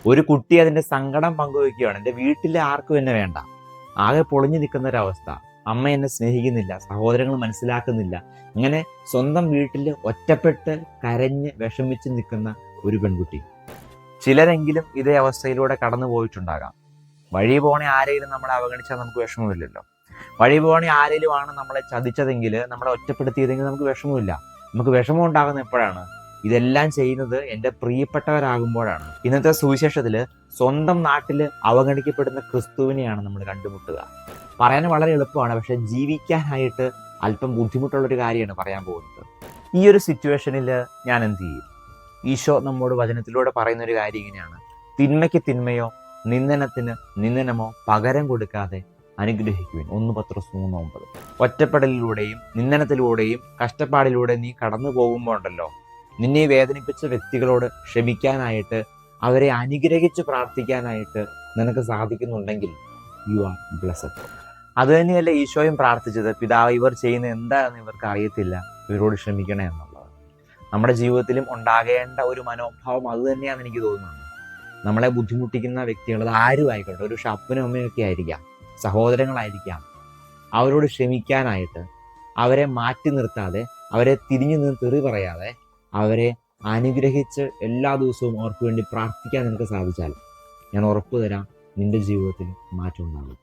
ഒരു കുട്ടി അതിൻ്റെ സങ്കടം പങ്കുവയ്ക്കുകയാണ്. എൻ്റെ വീട്ടിലെ ആർക്കും എന്നെ വേണ്ട, ആകെ പൊളിഞ്ഞു നിൽക്കുന്ന ഒരവസ്ഥ. അമ്മ എന്നെ സ്നേഹിക്കുന്നില്ല, സഹോദരങ്ങൾ മനസ്സിലാക്കുന്നില്ല. അങ്ങനെ സ്വന്തം വീട്ടിൽ ഒറ്റപ്പെട്ട് കരഞ്ഞ് വിഷമിച്ച് നിൽക്കുന്ന ഒരു പെൺകുട്ടി. ചിലരെങ്കിലും ഇതേ അവസ്ഥയിലൂടെ കടന്നു പോയിട്ടുണ്ടാകാം. വഴി പോണെ ആരെങ്കിലും നമ്മളെ അവഗണിച്ചാൽ നമുക്ക് വിഷമമില്ലല്ലോ. വഴി പോണെ ആരെങ്കിലും ആണ് നമ്മളെ ചതിച്ചതെങ്കിൽ, നമ്മളെ ഒറ്റപ്പെടുത്തിയതെങ്കിൽ നമുക്ക് വിഷമമില്ല. നമുക്ക് വിഷമം ഉണ്ടാകുന്ന എപ്പോഴാണ്? ഇതെല്ലാം ചെയ്യുന്നത് എൻ്റെ പ്രിയപ്പെട്ടവരാകുമ്പോഴാണ്. ഇന്നത്തെ സുവിശേഷത്തിൽ സ്വന്തം നാട്ടിൽ അവഗണിക്കപ്പെടുന്ന ക്രിസ്തുവിനെയാണ് നമ്മൾ കണ്ടുമുട്ടുക. പറയാൻ വളരെ എളുപ്പമാണ്, പക്ഷെ ജീവിക്കാനായിട്ട് അല്പം ബുദ്ധിമുട്ടുള്ളൊരു കാര്യമാണ് പറയാൻ പോകുന്നത്. ഈ ഒരു സിറ്റുവേഷനിൽ ഞാൻ എന്ത് ചെയ്യും? ഈശോ നമ്മോട് വചനത്തിലൂടെ പറയുന്ന ഒരു കാര്യം ഇങ്ങനെയാണ്: തിന്മയ്ക്ക് തിന്മയോ നിന്ദനത്തിന് നിന്ദനമോ പകരം കൊടുക്കാതെ അനുഗ്രഹിക്കുവിൻ. 1 പത്രോസ് 3:9. ഒറ്റപ്പെടലിലൂടെയും നിന്ദനത്തിലൂടെയും കഷ്ടപ്പാടിലൂടെ നീ കടന്നു പോകുമ്പോൾ ഉണ്ടല്ലോ, നിന്നെ വേദനിപ്പിച്ച വ്യക്തികളോട് ക്ഷമിക്കാനായിട്ട്, അവരെ അനുഗ്രഹിച്ച് പ്രാർത്ഥിക്കാനായിട്ട് നിനക്ക് സാധിക്കുന്നുണ്ടെങ്കിൽ യു ആർ ബ്ലെസ്ഡ്. അത് തന്നെയല്ലേ ഈശോയും പ്രാർത്ഥിച്ചത്: പിതാവ്, ഇവർ ചെയ്യുന്ന എന്താണെന്ന് ഇവർക്ക് അറിയത്തില്ല, ഇവരോട് ക്ഷമിക്കണേ എന്നുള്ളത്. നമ്മുടെ ജീവിതത്തിലും ഉണ്ടാകേണ്ട ഒരു മനോഭാവം അത് തന്നെയാണെന്ന് എനിക്ക് തോന്നുന്നത്. നമ്മളെ ബുദ്ധിമുട്ടിക്കുന്ന വ്യക്തികൾ, അത് ആരും ആയിക്കോട്ടെ, ഒരു അപ്പനും അമ്മയൊക്കെ ആയിരിക്കാം, സഹോദരങ്ങളായിരിക്കാം, അവരോട് ക്ഷമിക്കാനായിട്ട്, അവരെ മാറ്റി നിർത്താതെ, അവരെ തിരിഞ്ഞു നിന്ന് തെറി പറയാതെ, അവരെ അനുഗ്രഹിച്ച് എല്ലാ ദിവസവും അവർക്ക് വേണ്ടി പ്രാർത്ഥിക്കാൻ നിനക്ക് സാധിച്ചാൽ ഞാൻ ഉറപ്പ് തരാം, നിന്റെ ജീവിതത്തിൽ മാറ്റം ഉണ്ടാകും.